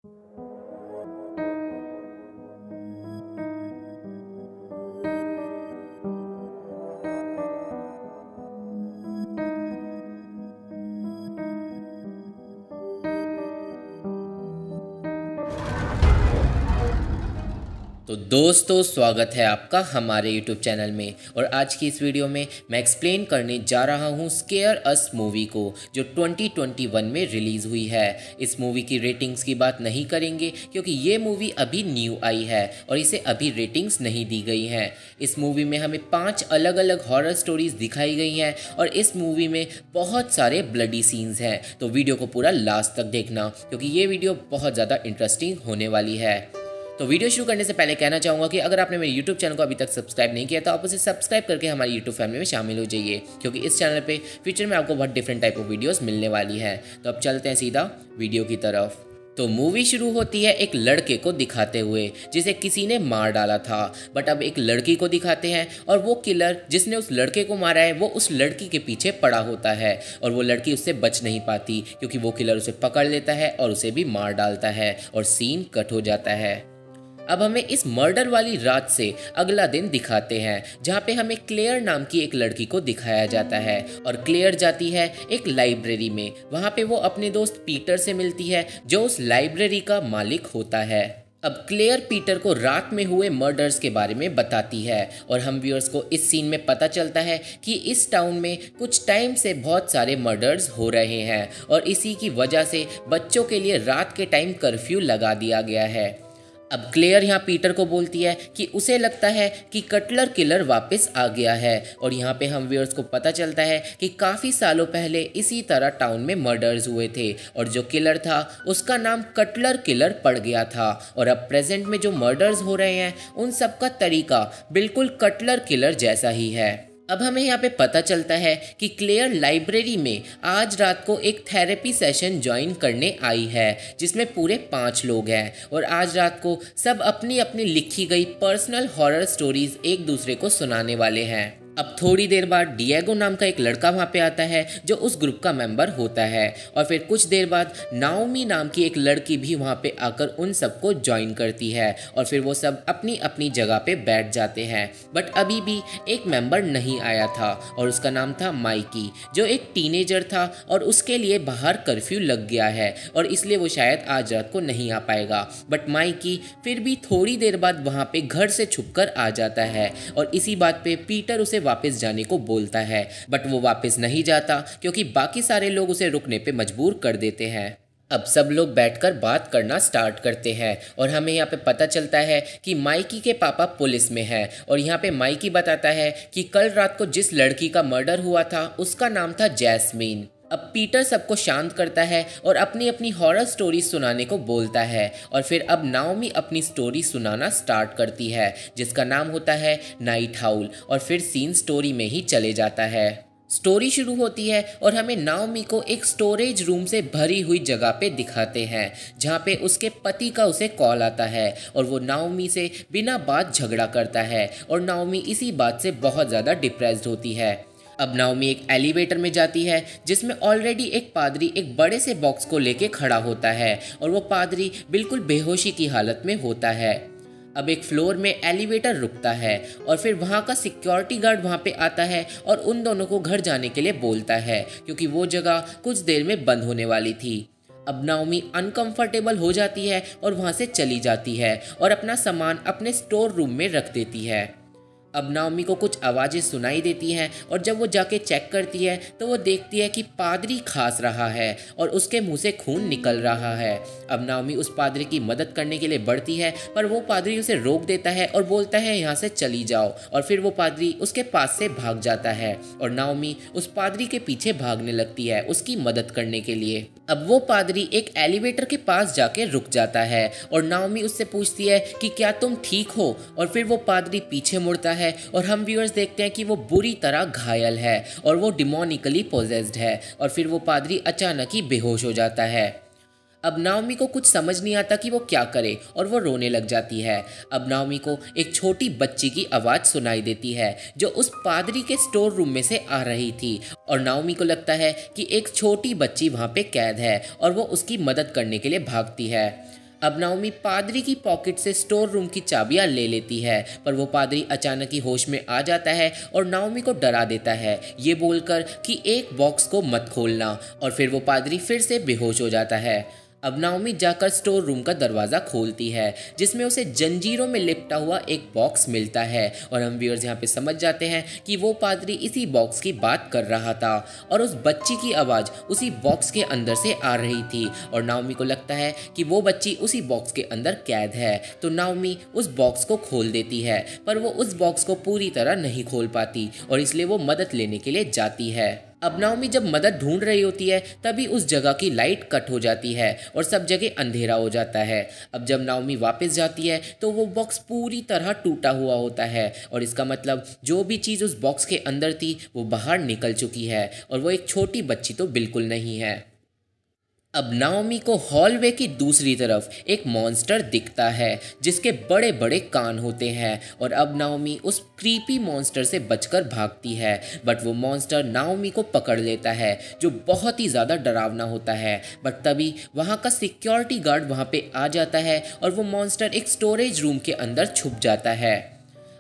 तो दोस्तों, स्वागत है आपका हमारे YouTube चैनल में। और आज की इस वीडियो में मैं एक्सप्लेन करने जा रहा हूँ स्केयर अस मूवी को, जो 2021 में रिलीज़ हुई है। इस मूवी की रेटिंग्स की बात नहीं करेंगे क्योंकि ये मूवी अभी न्यू आई है और इसे अभी रेटिंग्स नहीं दी गई हैं। इस मूवी में हमें 5 अलग अलग हॉरर स्टोरीज दिखाई गई हैं और इस मूवी में बहुत सारे ब्लडी सीन्स हैं। तो वीडियो को पूरा लास्ट तक देखना क्योंकि ये वीडियो बहुत ज़्यादा इंटरेस्टिंग होने वाली है। तो वीडियो शुरू करने से पहले कहना चाहूँगा कि अगर आपने मेरे YouTube चैनल को अभी तक सब्सक्राइब नहीं किया तो आप उसे सब्सक्राइब करके हमारी YouTube फैमिली में शामिल हो जाइए, क्योंकि इस चैनल पे फ्यूचर में आपको बहुत डिफरेंट टाइप ऑफ वीडियोस मिलने वाली हैं। तो अब चलते हैं सीधा वीडियो की तरफ। तो मूवी शुरू होती है एक लड़के को दिखाते हुए जिसे किसी ने मार डाला था, बट अब एक लड़की को दिखाते हैं और वो किलर जिसने उस लड़के को मारा है वो उस लड़की के पीछे पड़ा होता है और वो लड़की उससे बच नहीं पाती क्योंकि वो किलर उसे पकड़ लेता है और उसे भी मार डालता है और सीन कट हो जाता है। अब हमें इस मर्डर वाली रात से अगला दिन दिखाते हैं जहाँ पे हमें क्लेयर नाम की एक लड़की को दिखाया जाता है और क्लेयर जाती है एक लाइब्रेरी में। वहाँ पे वो अपने दोस्त पीटर से मिलती है जो उस लाइब्रेरी का मालिक होता है। अब क्लेयर पीटर को रात में हुए मर्डर्स के बारे में बताती है और हम व्यूअर्स को इस सीन में पता चलता है कि इस टाउन में कुछ टाइम से बहुत सारे मर्डर्स हो रहे हैं और इसी की वजह से बच्चों के लिए रात के टाइम कर्फ्यू लगा दिया गया है। अब क्लेयर यहाँ पीटर को बोलती है कि उसे लगता है कि कटलर किलर वापस आ गया है और यहाँ पे हम व्यूअर्स को पता चलता है कि काफ़ी सालों पहले इसी तरह टाउन में मर्डर्स हुए थे और जो किलर था उसका नाम कटलर किलर पड़ गया था। और अब प्रेजेंट में जो मर्डर्स हो रहे हैं उन सब का तरीका बिल्कुल कटलर किलर जैसा ही है। अब हमें यहाँ पे पता चलता है कि क्लेयर लाइब्रेरी में आज रात को एक थेरेपी सेशन ज्वाइन करने आई है जिसमें पूरे 5 लोग हैं और आज रात को सब अपनी अपनी लिखी गई पर्सनल हॉरर स्टोरीज एक दूसरे को सुनाने वाले हैं। अब थोड़ी देर बाद डिएगो नाम का एक लड़का वहाँ पे आता है जो उस ग्रुप का मेंबर होता है और फिर कुछ देर बाद नाओमी नाम की एक लड़की भी वहाँ पे आकर उन सबको ज्वाइन करती है और फिर वो सब अपनी अपनी जगह पे बैठ जाते हैं। बट अभी भी एक मेंबर नहीं आया था और उसका नाम था माइकी, जो एक टीनेजर था और उसके लिए बाहर कर्फ्यू लग गया है और इसलिए वो शायद आज रात को नहीं आ पाएगा। बट माइकी फिर भी थोड़ी देर बाद वहाँ पे घर से छुपकर आ जाता है और इसी बात पे पीटर उसे वापस जाने को बोलता है, बट वो वापस नहीं जाता क्योंकि बाकी सारे लोग उसे रुकने पे मजबूर कर देते हैं। अब सब लोग बैठकर बात करना स्टार्ट करते हैं और हमें यहाँ पे पता चलता है कि माइकी के पापा पुलिस में हैं और यहाँ पे माइकी बताता है कि कल रात को जिस लड़की का मर्डर हुआ था उसका नाम था जैस्मीन। अब पीटर सबको शांत करता है और अपनी अपनी हॉरर स्टोरी सुनाने को बोलता है और फिर अब नाओमी अपनी स्टोरी सुनाना स्टार्ट करती है जिसका नाम होता है नाइट हाउल और फिर सीन स्टोरी में ही चले जाता है। स्टोरी शुरू होती है और हमें नाओमी को एक स्टोरेज रूम से भरी हुई जगह पे दिखाते हैं जहाँ पे उसके पति का उसे कॉल आता है और वो नाओमी से बिना बात झगड़ा करता है और नाओमी इसी बात से बहुत ज़्यादा डिप्रेस्ड होती है। अब नाओमी एक एलिवेटर में जाती है जिसमें ऑलरेडी एक पादरी एक बड़े से बॉक्स को लेके खड़ा होता है और वो पादरी बिल्कुल बेहोशी की हालत में होता है। अब एक फ्लोर में एलिवेटर रुकता है और फिर वहाँ का सिक्योरिटी गार्ड वहाँ पे आता है और उन दोनों को घर जाने के लिए बोलता है क्योंकि वो जगह कुछ देर में बंद होने वाली थी। अब नाओमी अनकंफर्टेबल हो जाती है और वहाँ से चली जाती है और अपना सामान अपने स्टोर रूम में रख देती है। अब नाओमी को कुछ आवाज़ें सुनाई देती हैं और जब वो जाके चेक करती है तो वो देखती है कि पादरी खांस रहा है और उसके मुंह से खून निकल रहा है। अब नाओमी उस पादरी की मदद करने के लिए बढ़ती है पर वो पादरी उसे रोक देता है और बोलता है यहाँ से चली जाओ और फिर वो पादरी उसके पास से भाग जाता है और नाओमी उस पादरी के पीछे भागने लगती है उसकी मदद करने के लिए। अब वो पादरी एक एलिवेटर के पास जाके रुक जाता है और नाओमी उससे पूछती है कि क्या तुम ठीक हो और फिर वो पादरी पीछे मुड़ता है और हम व्यूअर्स देखते हैं कि वो बुरी तरह घायल है और वो डिमोनिकली पोजेस्ड है और फिर वो पादरी अचानक ही बेहोश हो जाता है। अब नाओमी को कुछ समझ नहीं आता कि वो क्या करे और वो रोने लग जाती है। अब नाओमी को एक छोटी बच्ची की आवाज़ सुनाई देती है जो उस पादरी के स्टोर रूम में से आ रही थी और नाओमी को लगता है कि एक छोटी बच्ची वहाँ पे कैद है और वो उसकी मदद करने के लिए भागती है। अब नाओमी पादरी की पॉकेट से स्टोर रूम की चाबियां ले लेती है, पर वो पादरी अचानक ही होश में आ जाता है और नाओमी को डरा देता है, ये बोलकर कि एक बॉक्स को मत खोलना, और फिर वो पादरी फिर से बेहोश हो जाता है। अब नाओमी जाकर स्टोर रूम का दरवाज़ा खोलती है, जिसमें उसे जंजीरों में लिपटा हुआ एक बॉक्स मिलता है, और हम व्यूअर्स यहाँ पे समझ जाते हैं कि वो पादरी इसी बॉक्स की बात कर रहा था और उस बच्ची की आवाज़ उसी बॉक्स के अंदर से आ रही थी, और नाओमी को लगता है कि वो बच्ची उसी बॉक्स के अंदर कैद है। तो नाओमी उस बॉक्स को खोल देती है, पर वो उस बॉक्स को पूरी तरह नहीं खोल पाती, और इसलिए वो मदद लेने के लिए जाती है। अब नाओमी जब मदद ढूंढ रही होती है तभी उस जगह की लाइट कट हो जाती है और सब जगह अंधेरा हो जाता है। अब जब नाओमी वापस जाती है तो वो बॉक्स पूरी तरह टूटा हुआ होता है, और इसका मतलब जो भी चीज़ उस बॉक्स के अंदर थी वो बाहर निकल चुकी है, और वो एक छोटी बच्ची तो बिल्कुल नहीं है। अब नाओमी को हॉलवे की दूसरी तरफ एक मॉन्स्टर दिखता है जिसके बड़े बड़े कान होते हैं, और अब नाओमी उस क्रीपी मॉन्स्टर से बचकर भागती है, बट वो मॉन्स्टर नाओमी को पकड़ लेता है, जो बहुत ही ज़्यादा डरावना होता है। बट तभी वहाँ का सिक्योरिटी गार्ड वहाँ पे आ जाता है और वो मॉन्स्टर एक स्टोरेज रूम के अंदर छुप जाता है।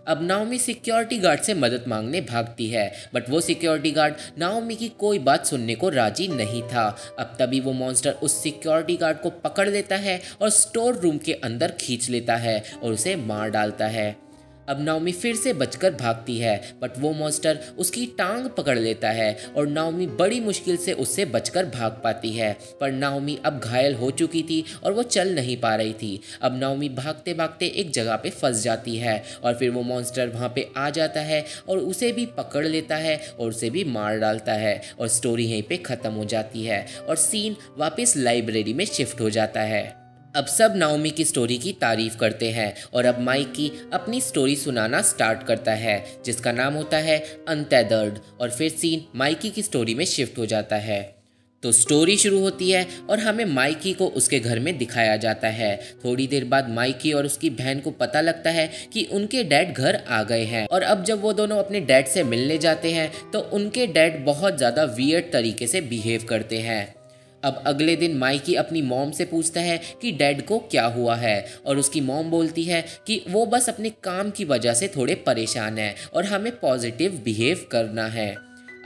अब नाओमी सिक्योरिटी गार्ड से मदद मांगने भागती है, बट वो सिक्योरिटी गार्ड नाओमी की कोई बात सुनने को राजी नहीं था। अब तभी वो मॉन्स्टर उस सिक्योरिटी गार्ड को पकड़ लेता है और स्टोर रूम के अंदर खींच लेता है और उसे मार डालता है। अब नाओमी फिर से बचकर भागती है, बट वो मॉन्स्टर उसकी टांग पकड़ लेता है और नाओमी बड़ी मुश्किल से उससे बचकर भाग पाती है, पर नाओमी अब घायल हो चुकी थी और वो चल नहीं पा रही थी। अब नाओमी भागते भागते एक जगह पे फंस जाती है, और फिर वो मॉन्स्टर वहाँ पे आ जाता है और उसे भी पकड़ लेता है और उसे भी मार डालता है, और स्टोरी यहीं पे ख़त्म हो जाती है और सीन वापस लाइब्रेरी में शिफ्ट हो जाता है। अब सब नाओमी की स्टोरी की तारीफ करते हैं, और अब माइकी अपनी स्टोरी सुनाना स्टार्ट करता है जिसका नाम होता है अनटेदर्ड, और फिर सीन माइकी की स्टोरी में शिफ्ट हो जाता है। तो स्टोरी शुरू होती है और हमें माइकी को उसके घर में दिखाया जाता है। थोड़ी देर बाद माइकी और उसकी बहन को पता लगता है कि उनके डैड घर आ गए हैं, और अब जब वो दोनों अपने डैड से मिलने जाते हैं तो उनके डैड बहुत ज़्यादा वियर्ड तरीके से बिहेव करते हैं। अब अगले दिन माइकी अपनी मॉम से पूछता है कि डैड को क्या हुआ है, और उसकी मॉम बोलती है कि वो बस अपने काम की वजह से थोड़े परेशान हैं और हमें पॉजिटिव बिहेव करना है।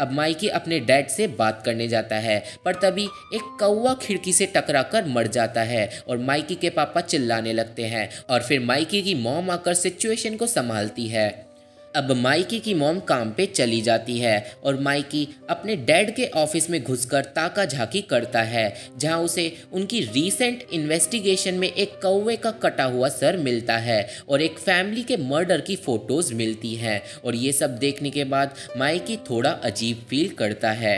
अब माइकी अपने डैड से बात करने जाता है, पर तभी एक कौवा खिड़की से टकराकर मर जाता है और माइकी के पापा चिल्लाने लगते हैं, और फिर माइकी की मॉम आकर सिचुएशन को संभालती है। अब माइकी की मॉम काम पे चली जाती है और माइकी अपने डैड के ऑफिस में घुसकर ताका झाकी करता है, जहां उसे उनकी रीसेंट इन्वेस्टिगेशन में एक कौवे का कटा हुआ सर मिलता है और एक फैमिली के मर्डर की फोटोज मिलती हैं, और ये सब देखने के बाद माइकी थोड़ा अजीब फील करता है।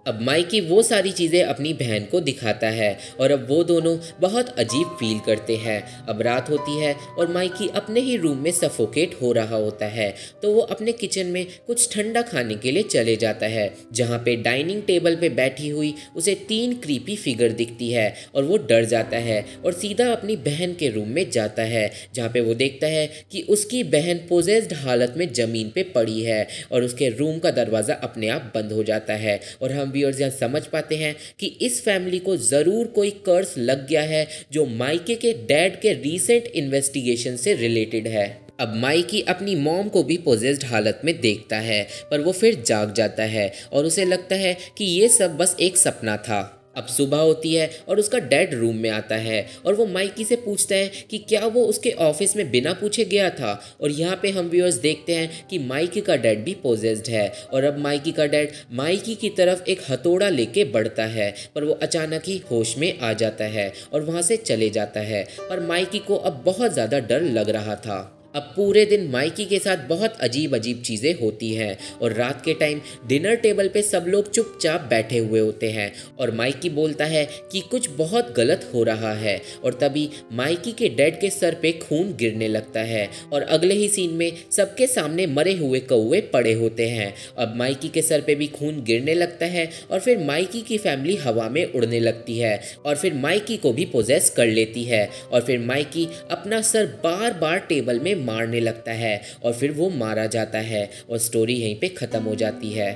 अब माइकी वो सारी चीज़ें अपनी बहन को दिखाता है और अब वो दोनों बहुत अजीब फील करते हैं। अब रात होती है और माइकी अपने ही रूम में सफोकेट हो रहा होता है, तो वो अपने किचन में कुछ ठंडा खाने के लिए चले जाता है, जहाँ पे डाइनिंग टेबल पे बैठी हुई उसे 3 क्रीपी फिगर दिखती है, और वो डर जाता है और सीधा अपनी बहन के रूम में जाता है, जहाँ पे वो देखता है कि उसकी बहन पोजेस्ड हालत में ज़मीन पे पड़ी है और उसके रूम का दरवाज़ा अपने आप बंद हो जाता है। और हम व्यूअर्स यहाँ समझ पाते हैं कि इस फैमिली को ज़रूर कोई कर्स लग गया है जो माइके के डैड के रीसेंट इन्वेस्टिगेशन से रिलेटेड है। अब माइकी अपनी मॉम को भी पोजेस्ड हालत में देखता है, पर वो फिर जाग जाता है और उसे लगता है कि ये सब बस एक सपना था। अब सुबह होती है और उसका डैड रूम में आता है और वो माइकी से पूछता है कि क्या वो उसके ऑफिस में बिना पूछे गया था, और यहाँ पे हम व्यूअर्स देखते हैं कि माइकी का डैड भी पोजेस्ड है, और अब माइकी का डैड माइकी की तरफ एक हथौड़ा लेके बढ़ता है, पर वो अचानक ही होश में आ जाता है और वहाँ से चले जाता है। पर माइकी को अब बहुत ज़्यादा डर लग रहा था। अब पूरे दिन माइकी के साथ बहुत अजीब अजीब चीज़ें होती हैं, और रात के टाइम डिनर टेबल पे सब लोग चुपचाप बैठे हुए होते हैं और माइकी बोलता है कि कुछ बहुत गलत हो रहा है, और तभी माइकी के डैड के सर पे खून गिरने लगता है और अगले ही सीन में सबके सामने मरे हुए कौवे पड़े होते हैं। अब माइकी के सर पे भी खून गिरने लगता है और फिर माइकी की फैमिली हवा में उड़ने लगती है और फिर माइकी को भी पोजेस कर लेती है, और फिर माइकी अपना सर बार बार टेबल में मारने लगता है और फिर वो मारा जाता है और स्टोरी यहीं पे ख़त्म हो जाती है।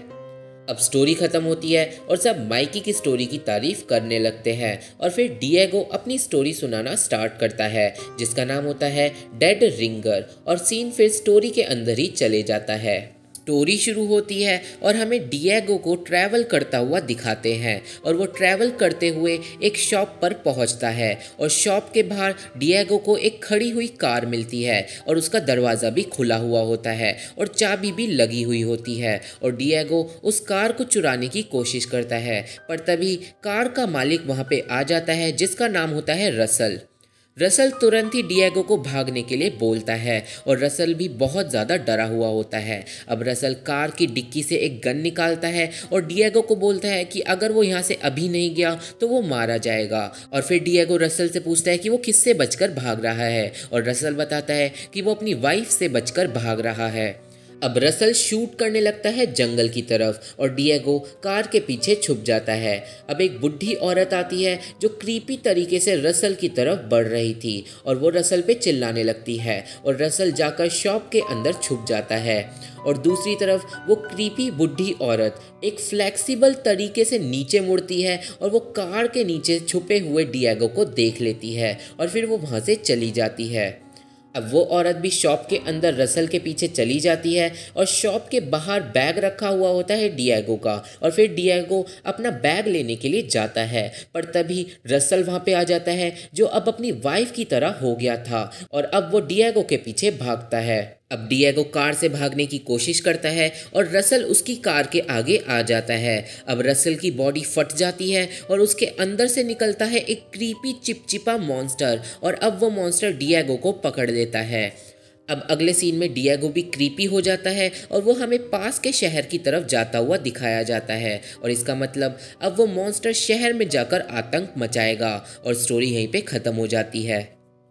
अब स्टोरी ख़त्म होती है और सब माइकी की स्टोरी की तारीफ करने लगते हैं और फिर डिएगो अपनी स्टोरी सुनाना स्टार्ट करता है जिसका नाम होता है डेड रिंगर और सीन फिर स्टोरी के अंदर ही चले जाता है। स्टोरी शुरू होती है और हमें डिएगो को ट्रैवल करता हुआ दिखाते हैं और वो ट्रैवल करते हुए एक शॉप पर पहुंचता है और शॉप के बाहर डिएगो को एक खड़ी हुई कार मिलती है और उसका दरवाज़ा भी खुला हुआ होता है और चाबी भी लगी हुई होती है और डिएगो उस कार को चुराने की कोशिश करता है, पर तभी कार का मालिक वहाँ पे आ जाता है जिसका नाम होता है रसल। रसल तुरंत ही डिएगो को भागने के लिए बोलता है और रसल भी बहुत ज़्यादा डरा हुआ होता है। अब रसल कार की डिक्की से एक गन निकालता है और डिएगो को बोलता है कि अगर वो यहाँ से अभी नहीं गया तो वो मारा जाएगा। और फिर डिएगो रसल से पूछता है कि वो किससे बचकर भाग रहा है और रसल बताता है कि वो अपनी वाइफ से बचकर भाग रहा है। अब रसल शूट करने लगता है जंगल की तरफ और डिएगो कार के पीछे छुप जाता है। अब एक बुढ़ी औरत आती है जो क्रीपी तरीके से रसल की तरफ बढ़ रही थी और वो रसल पे चिल्लाने लगती है और रसल जाकर शॉप के अंदर छुप जाता है। और दूसरी तरफ वो क्रीपी बुढ़ी औरत एक फ्लेक्सिबल तरीके से नीचे मुड़ती है और वो कार के नीचे छुपे हुए डिएगो को देख लेती है और फिर वो वहाँ से चली जाती है। अब वो औरत भी शॉप के अंदर रसल के पीछे चली जाती है और शॉप के बाहर बैग रखा हुआ होता है डिएगो का और फिर डिएगो अपना बैग लेने के लिए जाता है, पर तभी रसल वहाँ पे आ जाता है जो अब अपनी वाइफ की तरह हो गया था और अब वो डिएगो के पीछे भागता है। अब डिएगो कार से भागने की कोशिश करता है और रसल उसकी कार के आगे आ जाता है। अब रसल की बॉडी फट जाती है और उसके अंदर से निकलता है एक क्रीपी चिपचिपा मॉन्स्टर और अब वो मॉन्स्टर डिएगो को पकड़ लेता है। अब अगले सीन में डिएगो भी क्रीपी हो जाता है और वो हमें पास के शहर की तरफ जाता हुआ दिखाया जाता है और इसका मतलब अब वो मॉन्स्टर शहर में जाकर आतंक मचाएगा और स्टोरी यहीं पे ख़त्म हो जाती है।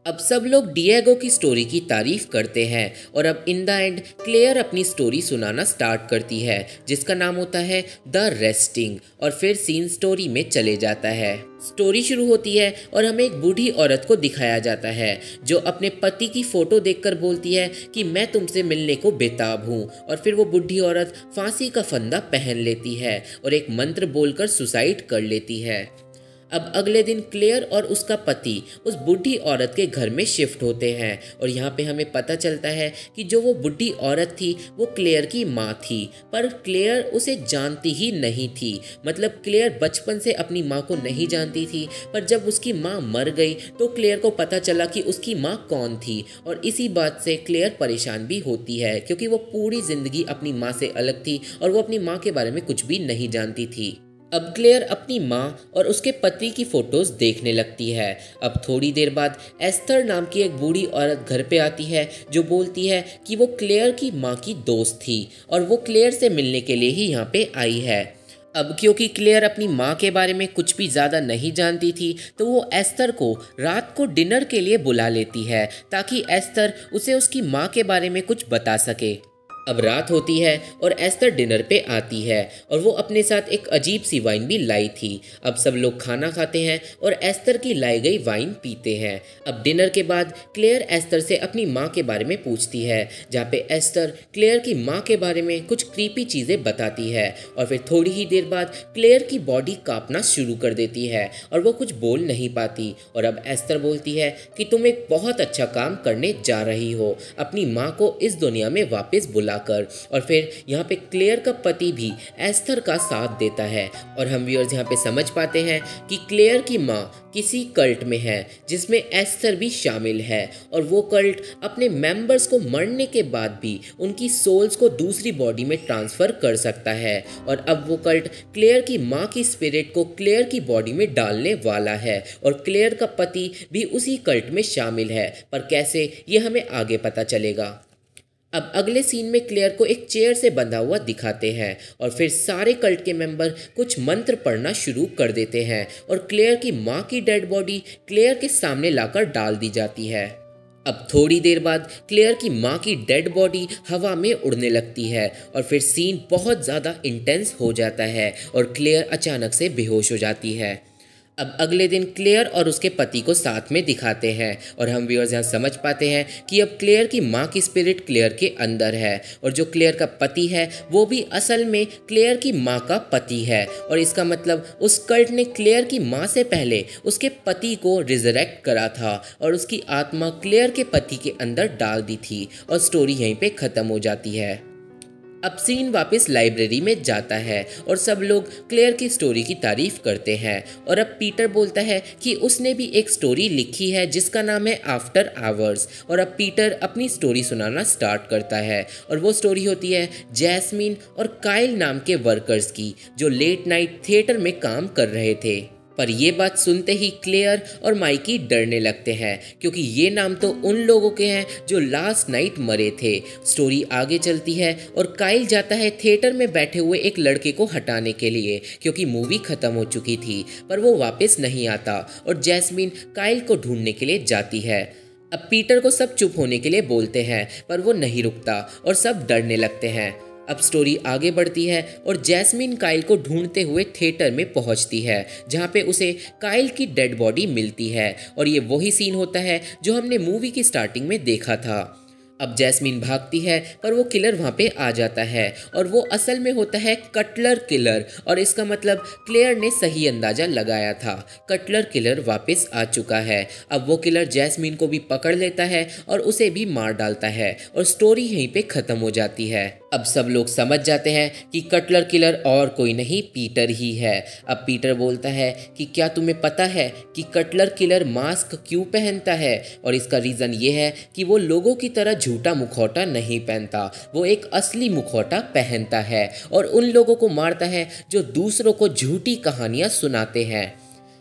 अब सब लोग डिएगो की स्टोरी की तारीफ करते हैं और अब इन द एंड क्लेयर अपनी स्टोरी सुनाना स्टार्ट करती है जिसका नाम होता है द रेस्टिंग और फिर सीन स्टोरी में चले जाता है। स्टोरी शुरू होती है और हमें एक बूढ़ी औरत को दिखाया जाता है जो अपने पति की फोटो देखकर बोलती है कि मैं तुमसे मिलने को बेताब हूँ और फिर वो बूढ़ी औरत फांसी का फंदा पहन लेती है और एक मंत्र बोलकर सुसाइड कर लेती है। अब अगले दिन क्लेयर और उसका पति उस बूढ़ी औरत के घर में शिफ्ट होते हैं और यहाँ पे हमें पता चलता है कि जो वो बूढ़ी औरत थी वो क्लेयर की माँ थी, पर क्लेयर उसे जानती ही नहीं थी। मतलब क्लेयर बचपन से अपनी माँ को नहीं जानती थी, पर जब उसकी माँ मर गई तो क्लेयर को पता चला कि उसकी माँ कौन थी और इसी बात से क्लेयर परेशान भी होती है क्योंकि वो पूरी ज़िंदगी अपनी माँ से अलग थी और वो अपनी माँ के बारे में कुछ भी नहीं जानती थी। अब क्लेयर अपनी माँ और उसके पति की फोटोज देखने लगती है। अब थोड़ी देर बाद एस्थर नाम की एक बूढ़ी औरत घर पे आती है जो बोलती है कि वो क्लेयर की माँ की दोस्त थी और वो क्लेयर से मिलने के लिए ही यहाँ पे आई है। अब क्योंकि क्लेयर अपनी माँ के बारे में कुछ भी ज़्यादा नहीं जानती थी तो वो एस्थर को रात को डिनर के लिए बुला लेती है ताकि एस्थर उसे उसकी माँ के बारे में कुछ बता सके। अब रात होती है और एस्थर डिनर पे आती है और वो अपने साथ एक अजीब सी वाइन भी लाई थी। अब सब लोग खाना खाते हैं और एस्थर की लाई गई वाइन पीते हैं। अब डिनर के बाद क्लेयर एस्थर से अपनी माँ के बारे में पूछती है जहाँ पे एस्थर क्लेयर की माँ के बारे में कुछ क्रीपी चीज़ें बताती है और फिर थोड़ी ही देर बाद क्लेयर की बॉडी कांपना शुरू कर देती है और वो कुछ बोल नहीं पाती और अब एस्थर बोलती है कि तुम एक बहुत अच्छा काम करने जा रही हो, अपनी माँ को इस दुनिया में वापस बुला कर। और फिर यहाँ पे क्लेयर का पति भी एस्थर का साथ देता है और हम व्यूअर्स यहाँ पे समझ पाते हैं कि क्लेयर की माँ किसी कल्ट में है जिसमें एस्थर भी शामिल है और वो कल्ट अपने मेंबर्स को मरने के बाद भी उनकी सोल्स को दूसरी बॉडी में ट्रांसफर कर सकता है और अब वो कल्ट क्लेयर की माँ की स्पिरिट को क्लेयर की बॉडी में डालने वाला है और क्लेयर का पति भी उसी कल्ट में शामिल है, पर कैसे ये हमें आगे पता चलेगा। अब अगले सीन में क्लेयर को एक चेयर से बंधा हुआ दिखाते हैं और फिर सारे कल्ट के मेंबर कुछ मंत्र पढ़ना शुरू कर देते हैं और क्लेयर की माँ की डेड बॉडी क्लेयर के सामने लाकर डाल दी जाती है। अब थोड़ी देर बाद क्लेयर की माँ की डेड बॉडी हवा में उड़ने लगती है और फिर सीन बहुत ज़्यादा इंटेंस हो जाता है और क्लेयर अचानक से बेहोश हो जाती है। अब अगले दिन क्लेयर और उसके पति को साथ में दिखाते हैं और हम व्यूअर्स यहाँ समझ पाते हैं कि अब क्लेयर की माँ की स्पिरिट क्लेयर के अंदर है और जो क्लेयर का पति है वो भी असल में क्लेयर की माँ का पति है। और इसका मतलब उस कल्ट ने क्लेयर की माँ से पहले उसके पति को रिजरेक्ट करा था और उसकी आत्मा क्लेयर के पति के अंदर डाल दी थी और स्टोरी यहीं पे ख़त्म हो जाती है। अब सीन वापस लाइब्रेरी में जाता है और सब लोग क्लेयर की स्टोरी की तारीफ करते हैं और अब पीटर बोलता है कि उसने भी एक स्टोरी लिखी है जिसका नाम है आफ्टर आवर्स। और अब पीटर अपनी स्टोरी सुनाना स्टार्ट करता है और वो स्टोरी होती है जैस्मीन और काइल नाम के वर्कर्स की जो लेट नाइट थिएटर में काम कर रहे थे। पर ये बात सुनते ही क्लेयर और माइकी डरने लगते हैं क्योंकि ये नाम तो उन लोगों के हैं जो लास्ट नाइट मरे थे। स्टोरी आगे चलती है और काइल जाता है थिएटर में बैठे हुए एक लड़के को हटाने के लिए क्योंकि मूवी ख़त्म हो चुकी थी, पर वो वापस नहीं आता और जैस्मीन काइल को ढूंढने के लिए जाती है। अब पीटर को सब चुप होने के लिए बोलते हैं पर वो नहीं रुकता और सब डरने लगते हैं। अब स्टोरी आगे बढ़ती है और जैस्मीन काइल को ढूंढते हुए थिएटर में पहुंचती है जहां पे उसे काइल की डेड बॉडी मिलती है और ये वही सीन होता है जो हमने मूवी की स्टार्टिंग में देखा था। अब जैस्मीन भागती है पर वो किलर वहाँ पे आ जाता है और वो असल में होता है कटलर किलर और इसका मतलब क्लेयर ने सही अंदाज़ा लगाया था, कटलर किलर वापस आ चुका है। अब वो किलर जैस्मीन को भी पकड़ लेता है और उसे भी मार डालता है और स्टोरी यहीं पे ख़त्म हो जाती है। अब सब लोग समझ जाते हैं कि कटलर किलर और कोई नहीं पीटर ही है। अब पीटर बोलता है कि क्या तुम्हें पता है कि कटलर किलर मास्क क्यों पहनता है, और इसका रीज़न ये है कि वो लोगों की तरह झूठा मुखौटा नहीं पहनता, वो एक असली मुखौटा पहनता है और उन लोगों को मारता है जो दूसरों को झूठी कहानियाँ सुनाते हैं।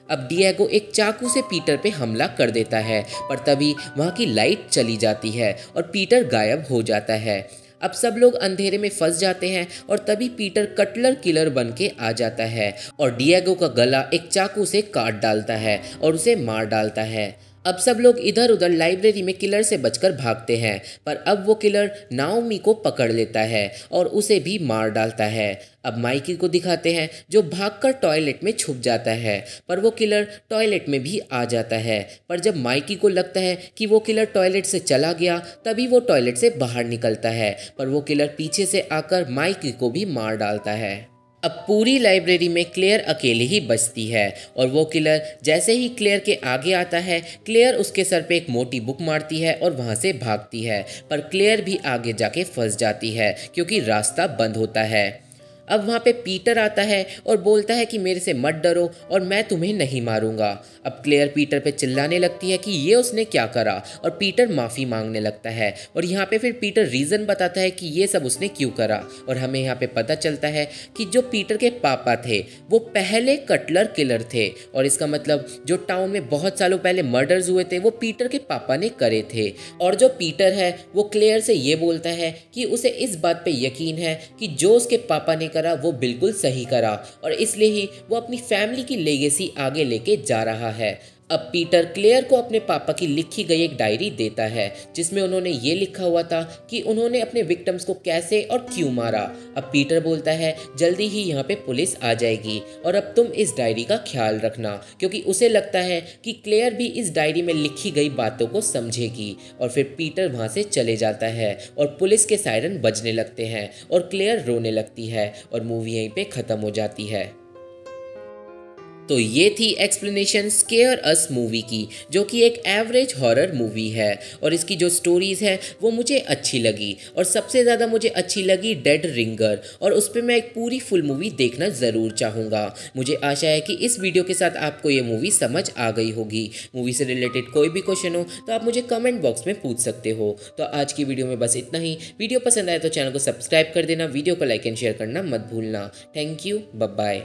अब डिएगो एक चाकू से पीटर पे हमला कर देता है पर तभी वहाँ की लाइट चली जाती है और पीटर गायब हो जाता है। अब सब लोग अंधेरे में फंस जाते हैं और तभी पीटर कटलर किलर बन के आ जाता है और डिएगो का गला एक चाकू से काट डालता है और उसे मार डालता है। अब सब लोग इधर उधर लाइब्रेरी में किलर से बचकर भागते हैं पर अब वो किलर नाओमी को पकड़ लेता है और उसे भी मार डालता है। अब माइकी को दिखाते हैं जो भागकर टॉयलेट में छुप जाता है पर वो किलर टॉयलेट में भी आ जाता है। पर जब माइकी को लगता है कि वो किलर टॉयलेट से चला गया तभी वो टॉयलेट से बाहर निकलता है पर वो किलर पीछे से आकर माइकी को भी मार डालता है। अब पूरी लाइब्रेरी में क्लेयर अकेली ही बचती है और वो किलर जैसे ही क्लेयर के आगे आता है क्लेयर उसके सर पे एक मोटी बुक मारती है और वहाँ से भागती है पर क्लेयर भी आगे जाके फंस जाती है क्योंकि रास्ता बंद होता है। अब वहाँ पे पीटर आता है और बोलता है कि मेरे से मत डरो और मैं तुम्हें नहीं मारूंगा। अब क्लेयर पीटर पे चिल्लाने लगती है कि ये उसने क्या करा और पीटर माफ़ी मांगने लगता है और यहाँ पे फिर पीटर रीज़न बताता है कि ये सब उसने क्यों करा और हमें यहाँ पे पता चलता है कि जो पीटर के पापा थे वो पहले कटलर किलर थे और इसका मतलब जो टाउन में बहुत सालों पहले मर्डर्स हुए थे वो पीटर के पापा ने करे थे। और जो पीटर है वो क्लेयर से ये बोलता है कि उसे इस बात पे यकीन है कि जो उसके पापा ने करा वो बिल्कुल सही करा और इसलिए ही वो अपनी फैमिली की लेगेसी आगे लेके जा रहा है। अब पीटर क्लेयर को अपने पापा की लिखी गई एक डायरी देता है जिसमें उन्होंने ये लिखा हुआ था कि उन्होंने अपने विक्टिम्स को कैसे और क्यों मारा। अब पीटर बोलता है जल्दी ही यहाँ पे पुलिस आ जाएगी और अब तुम इस डायरी का ख्याल रखना क्योंकि उसे लगता है कि क्लेयर भी इस डायरी में लिखी गई बातों को समझेगी। और फिर पीटर वहाँ से चले जाता है और पुलिस के सायरन बजने लगते हैं और क्लेयर रोने लगती है और मूवी यहीं पे ख़त्म हो जाती है। तो ये थी एक्सप्लेनेशन स्केयर अस मूवी की जो कि एक एवरेज हॉरर मूवी है और इसकी जो स्टोरीज़ है वो मुझे अच्छी लगी और सबसे ज़्यादा मुझे अच्छी लगी डेड रिंगर और उस पर मैं एक पूरी फुल मूवी देखना ज़रूर चाहूँगा। मुझे आशा है कि इस वीडियो के साथ आपको ये मूवी समझ आ गई होगी। मूवी से रिलेटेड कोई भी क्वेश्चन हो तो आप मुझे कमेंट बॉक्स में पूछ सकते हो। तो आज की वीडियो में बस इतना ही। वीडियो पसंद आए तो चैनल को सब्सक्राइब कर देना, वीडियो को लाइक एंड शेयर करना मत भूलना। Thank you, bye bye.